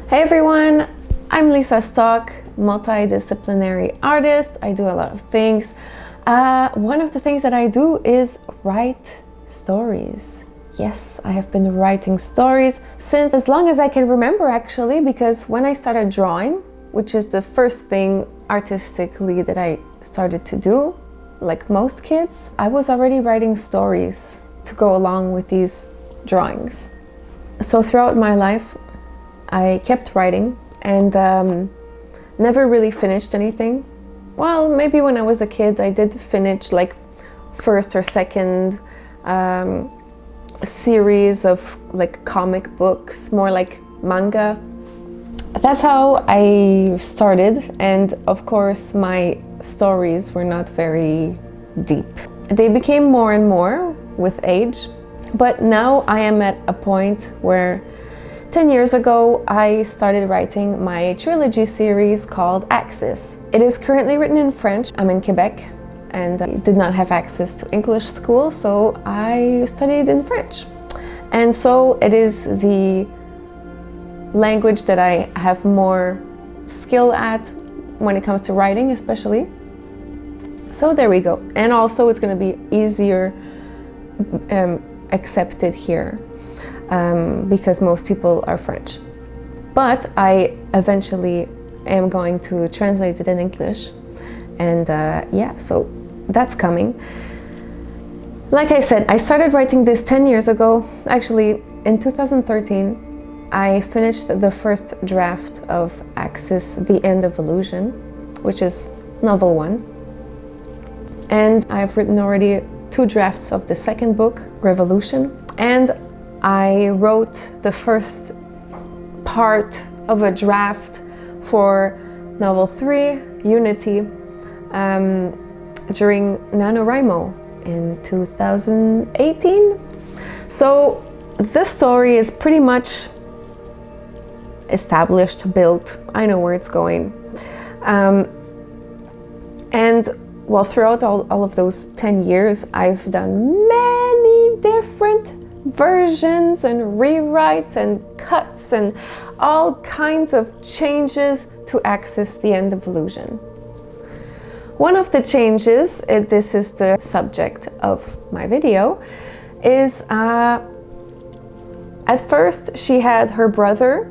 Hey everyone, I'm Lisa Stock, multidisciplinary artist. I do a lot of things. One of the things that I do is write stories. Yes, I have been writing stories since as long as I can remember, actually, because when I started drawing, which is the first thing artistically that I started to do, like most kids, I was already writing stories to go along with these drawings. So throughout my life, I kept writing and never really finished anything. Well, maybe when I was a kid, I did finish like first or second series of like comic books, more like manga. That's how I started, and of course my stories were not very deep. They became more and more with age, but now I am at a point where 10 years ago, I started writing my Trilogy series called Axys. It is currently written in French. I'm in Quebec and I did not have access to English school, so I studied in French. And so it is the language that I have more skill at when it comes to writing, especially. So there we go. And also it's going to be easier accepted here. Because most people are French. But I eventually am going to translate it in English. And yeah, so that's coming. Like I said, I started writing this 10 years ago. Actually, in 2013, I finished the first draft of Axys, The End of Illusion, which is novel 1. And I've written already 2 drafts of the second book, Revolution. And I wrote the first part of a draft for novel 3, Unity, during NaNoWriMo in 2018. So this story is pretty much established, built. I know where it's going. And well, throughout all of those 10 years, I've done many different versions and rewrites and cuts and all kinds of changes to Axys, The End of Illusion. One of the changes, this is the subject of my video, is at first she had her brother,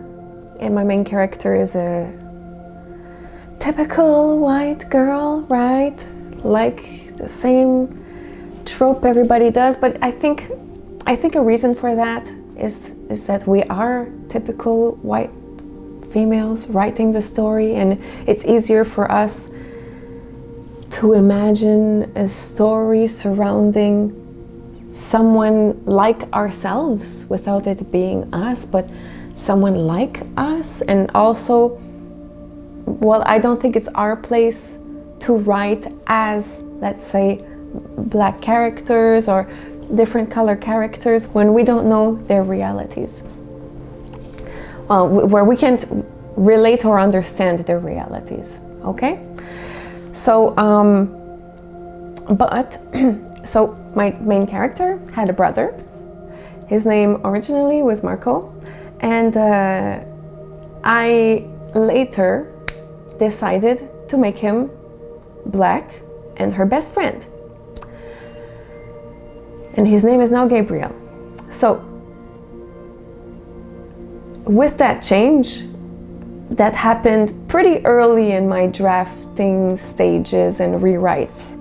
and my main character is a typical white girl, right? Like the same trope everybody does, but I think a reason for that is that we are typical white females writing the story, and it's easier for us to imagine a story surrounding someone like ourselves without it being us, but someone like us. And also, well, I don't think it's our place to write as, let's say, black characters or different color characters when we don't know their realities. Well, where we can't relate or understand their realities, okay? So, so my main character had a brother. His name originally was Marco, and I later decided to make him black and her best friend. And his name is now Gabriel. So with that change, that happened pretty early in my drafting stages and rewrites.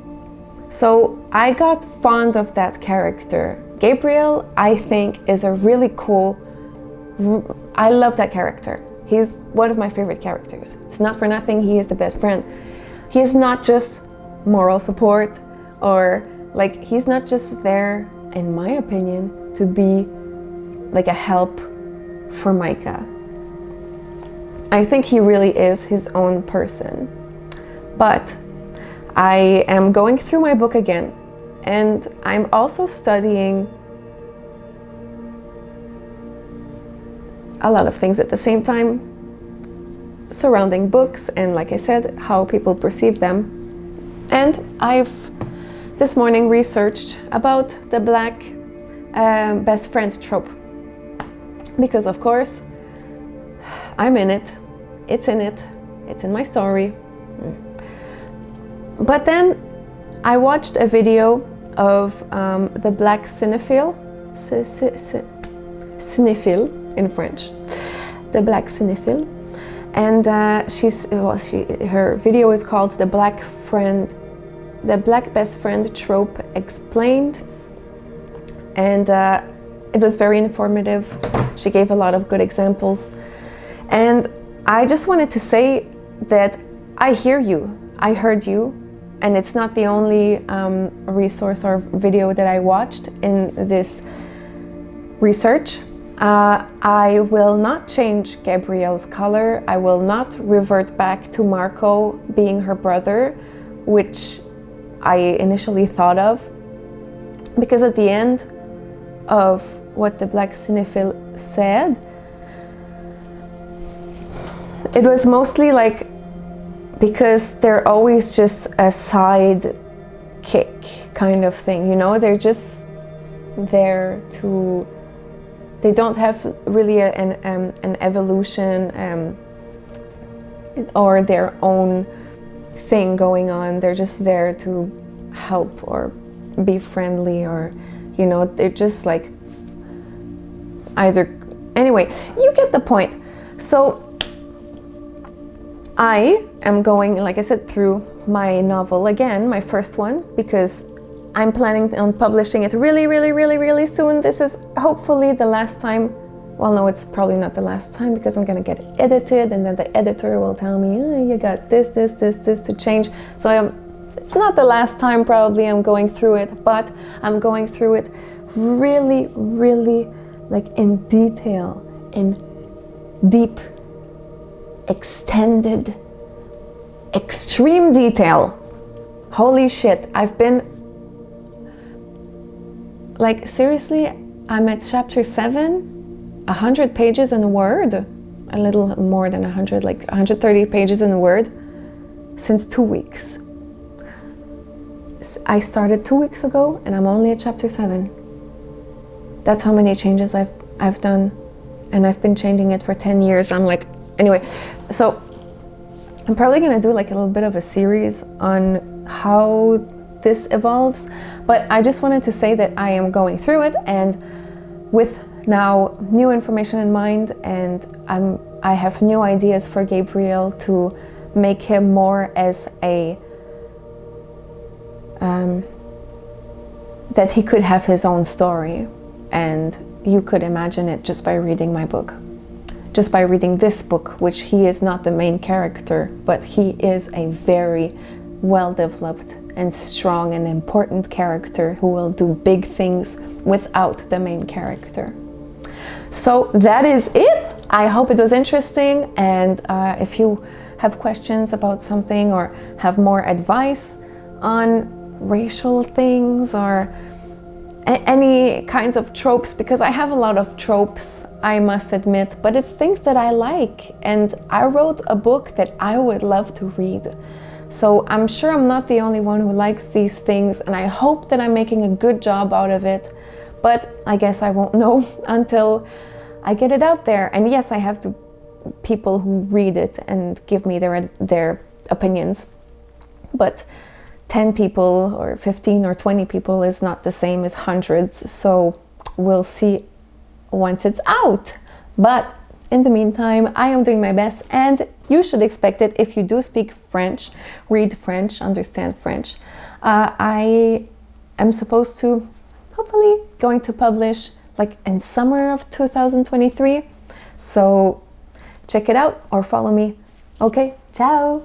So I got fond of that character. Gabriel, I think, is a really cool, I love that character. He's one of my favorite characters. It's not for nothing, he is the best friend. He is not just moral support, or like, he's not just there, in my opinion, to be like a help for Mayka. I think he really is his own person. But I am going through my book again, and I'm also studying a lot of things at the same time surrounding books and, like I said, how people perceive them. And I've this morning researched about the black best friend trope, because of course I'm in it. It's in it. It's in my story. But then I watched a video of the black cinephile, cinephile in French, the black cinephile, and her video is called "The Black Best Friend Trope Explained," and it was very informative. She gave a lot of good examples, and I just wanted to say that I hear you, I heard you, and it's not the only resource or video that I watched in this research. I will not change Gabrielle's color. I will not revert back to Marco being her brother, which I initially thought of, because at the end of what the black cinephile said, it was mostly like, because they're always just a side kick kind of thing, you know, they're just there to, they don't have really an evolution or their own thing going on. They're just there to help or be friendly, or, you know, they're just like either, anyway, you get the point. So I am going, like I said, through my novel again, my first one, because I'm planning on publishing it really soon. This is hopefully the last time. Well, no, it's probably not the last time, because I'm gonna get it edited, and then the editor will tell me, oh, you got this to change. So it's not the last time probably I'm going through it, but I'm going through it really like in detail, in deep, extended, extreme detail. Holy shit, I've been, like, seriously, I'm at chapter 7, 100 pages in a Word, a little more than 100, like 130 pages in a Word, since 2 weeks. I started 2 weeks ago, and I'm only at chapter 7. That's how many changes I've done, and I've been changing it for 10 years. I'm like, anyway, so I'm probably gonna do like a little bit of a series on how this evolves, but I just wanted to say that I am going through it, and with now new information in mind, and I have new ideas for Gabriel to make him more as a that he could have his own story, and you could imagine it just by reading my book, just by reading this book, which he is not the main character, but he is a very well-developed and strong and important character who will do big things without the main character. So that is it. I hope it was interesting, and if you have questions about something or have more advice on racial things or any kinds of tropes, because I have a lot of tropes, I must admit, but it's things that I like, and I wrote a book that I would love to read. So I'm sure I'm not the only one who likes these things, and I hope that I'm making a good job out of it, but I guess I won't know until I get it out there. And yes, I have to people who read it and give me their opinions, but 10 people or 15 or 20 people is not the same as hundreds, so we'll see once it's out. But in the meantime, I am doing my best, and you should expect it if you do speak French, read French, understand French. I am supposed to, hopefully, going to publish like in summer of 2023. So check it out or follow me. Okay, ciao!